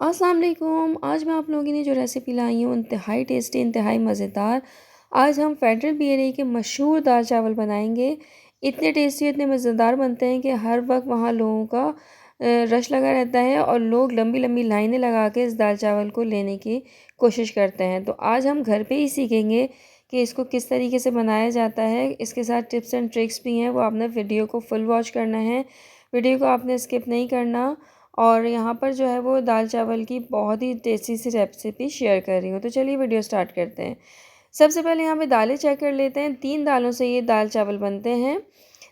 अस्सलाम वालेकुम। आज मैं आप लोगों के लिए जो रेसिपी लाई हूँ इंतहाई टेस्टी, इंतहाई मज़ेदार। आज हम फेडरल बिरयानी के मशहूर दाल चावल बनाएंगे। इतने टेस्टी, इतने मज़ेदार बनते हैं कि हर वक्त वहाँ लोगों का रश लगा रहता है और लोग लंबी लंबी लाइनें लगा के इस दाल चावल को लेने की कोशिश करते हैं। तो आज हम घर पे ही सीखेंगे कि इसको किस तरीके से बनाया जाता है। इसके साथ टिप्स एंड ट्रिक्स भी हैं, वो आपने वीडियो को फुल वॉच करना है, वीडियो को आपने स्किप नहीं करना। और यहाँ पर जो है वो दाल चावल की बहुत ही टेस्टी सी रेसिपी शेयर कर रही हूँ। तो चलिए वीडियो स्टार्ट करते हैं। सबसे पहले यहाँ पे दालें चेक कर लेते हैं। 3 दालों से ये दाल चावल बनते हैं।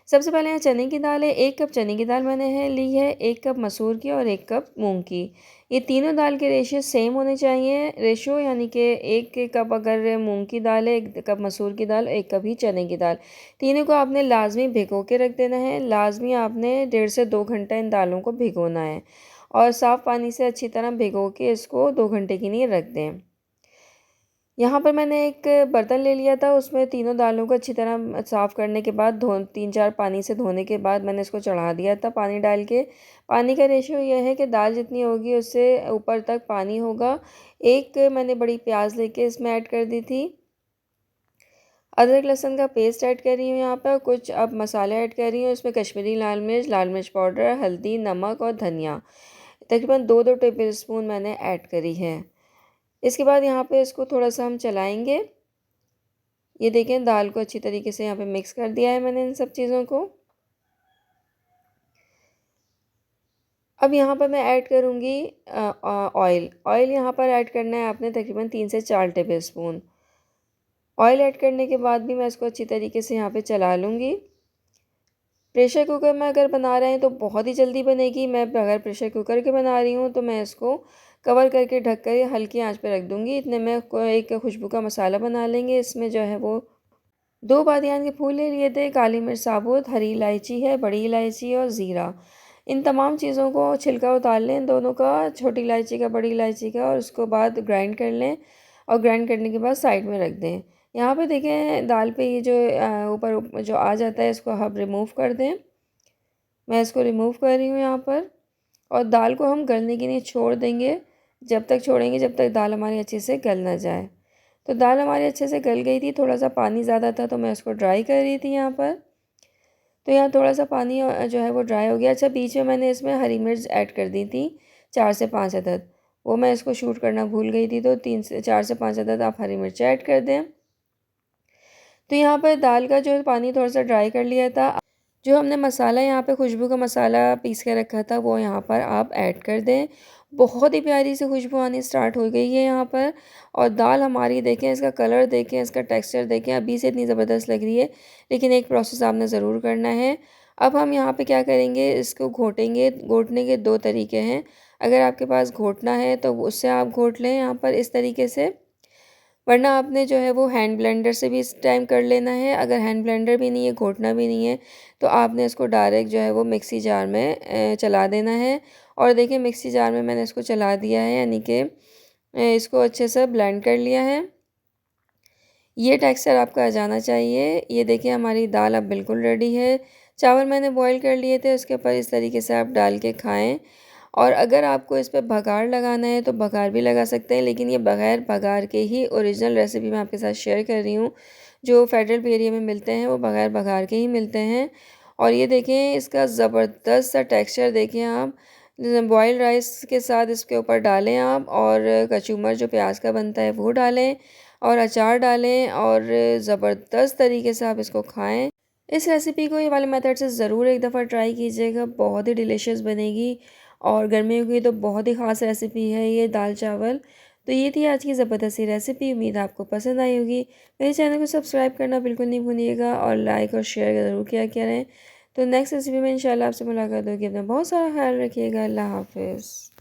सबसे पहले यहाँ चने की दाल है, 1 कप चने की दाल मैंने ली है, 1 कप मसूर की और 1 कप मूंग की। ये तीनों दाल के रेशियो सेम होने चाहिए। रेशो यानी कि 1 कप अगर मूंग की दाल है, 1 कप मसूर की दाल, 1 कप ही चने की दाल। तीनों को आपने लाजमी भिगो के रख देना है। लाजमी आपने 1.5 से 2 घंटा इन दालों को भिगोना है और साफ़ पानी से अच्छी तरह भिगो के इसको 2 घंटे के लिए रख दें। यहाँ पर मैंने एक बर्तन ले लिया था, उसमें तीनों दालों को अच्छी तरह साफ़ करने के बाद 3-4 पानी से धोने के बाद मैंने इसको चढ़ा दिया था पानी डाल के। पानी का रेशियो यह है कि दाल जितनी होगी उससे ऊपर तक पानी होगा। एक मैंने बड़ी प्याज लेके इसमें ऐड कर दी थी। अदरक लहसुन का पेस्ट ऐड कर रही हूँ यहाँ पर। कुछ अब मसाले ऐड कर रही हूँ इसमें, कश्मीरी लाल मिर्च पाउडर, हल्दी, नमक और धनिया। तकरीबन 2-2 टेबल स्पून मैंने ऐड करी है। इसके बाद यहाँ पे इसको थोड़ा सा हम चलाएंगे। ये देखें, दाल को अच्छी तरीके से यहाँ पे मिक्स कर दिया है मैंने इन सब चीज़ों को। अब यहाँ पर मैं ऐड करूँगी ऑयल। ऑयल यहाँ पर ऐड करना है आपने तकरीबन 3 से 4 टेबल स्पून। ऑयल ऐड करने के बाद भी मैं इसको अच्छी तरीके से यहाँ पे चला लूँगी। प्रेशर कुकर में अगर बना रहे हैं तो बहुत ही जल्दी बनेगी। मैं अगर प्रेशर कुकर के बना रही हूँ तो मैं इसको कवर करके ढक कर हल्की आंच पे रख दूँगी। इतने में एक खुशबू का मसाला बना लेंगे। इसमें जो है वो 2 बादियान के फूल ले लिए थे, काली मिर्च साबुत, हरी इलायची है, बड़ी इलायची और ज़ीरा। इन तमाम चीज़ों को छिलका उतार लें इन दोनों का, छोटी इलायची का, बड़ी इलायची का, और उसको बाद ग्राइंड कर लें और ग्राइंड करने के बाद साइड में रख दें। यहाँ पे देखें दाल पे ये जो ऊपर जो आ जाता है इसको हम रिमूव कर दें। मैं इसको रिमूव कर रही हूँ यहाँ पर। और दाल को हम गलने के लिए छोड़ देंगे। जब तक छोड़ेंगे जब तक दाल हमारी अच्छे से गल ना जाए। तो दाल हमारी अच्छे से गल गई थी, थोड़ा सा पानी ज़्यादा था तो मैं इसको ड्राई कर रही थी यहाँ पर। तो यहाँ थोड़ा सा पानी जो है वो ड्राई हो गया। अच्छा, बीच में मैंने इसमें हरी मिर्च ऐड कर दी थी, 4 से 5 अदद। वो मैं इसको शूट करना भूल गई थी, तो 4 से 5 अदद आप हरी मिर्च ऐड कर दें। तो यहाँ पर दाल का जो पानी थोड़ा सा ड्राई कर लिया था। जो हमने मसाला यहाँ पे खुशबू का मसाला पीस के रखा था वो यहाँ पर आप ऐड कर दें। बहुत ही प्यारी सी खुशबू आनी स्टार्ट हो गई है यहाँ पर। और दाल हमारी देखें, इसका कलर देखें, इसका टेक्सचर देखें, अभी से इतनी ज़बरदस्त लग रही है। लेकिन एक प्रोसेस आपने ज़रूर करना है। अब हम यहाँ पे क्या करेंगे, इसको घोटेंगे। घोटने के 2 तरीके हैं। अगर आपके पास घोटना है तो उससे आप घोट लें यहाँ पर इस तरीके से, वरना आपने जो है वो हैंड ब्लेंडर से भी इस टाइम कर लेना है। अगर हैंड ब्लेंडर भी नहीं है, घोटना भी नहीं है, तो आपने इसको डायरेक्ट जो है वो मिक्सी जार में चला देना है। और देखिए मिक्सी जार में मैंने इसको चला दिया है, यानी कि इसको अच्छे से ब्लेंड कर लिया है। ये टेक्सचर आपका आ जाना चाहिए। ये देखिए हमारी दाल अब बिल्कुल रेडी है। चावल मैंने बॉईल कर लिए थे, उसके ऊपर इस तरीके से आप डाल के खाएँ। और अगर आपको इस पे बघार लगाना है तो बघार भी लगा सकते हैं, लेकिन ये बग़ैर बघार के ही ओरिजिनल रेसिपी मैं आपके साथ शेयर कर रही हूँ। जो फेडरल पेरिया में मिलते हैं वो बग़ैर बघार के ही मिलते हैं। और ये देखें इसका ज़बरदस्त सा टेक्सचर देखें आप। बॉइल्ड राइस के साथ इसके ऊपर डालें आप, और कचूमर जो प्याज का बनता है वो डालें, और अचार डालें, और ज़बरदस्त तरीके से आप इसको खाएँ। इस रेसिपी को ये वाले मेथड से ज़रूर एक दफ़ा ट्राई कीजिएगा, बहुत ही डिलीशियस बनेगी। और गर्मियों की तो बहुत ही ख़ास रेसिपी है ये दाल चावल। तो ये थी आज की ज़बरदस्त सी रेसिपी। उम्मीद आपको पसंद आई होगी। मेरे चैनल को सब्सक्राइब करना बिल्कुल नहीं भूलिएगा और लाइक और शेयर ज़रूर किया करें। तो नेक्स्ट रेसिपी में इंशाल्लाह आपसे मुलाकात होगी। अपना बहुत सारा ख्याल रखिएगा। अल्लाह हाफ़िज़।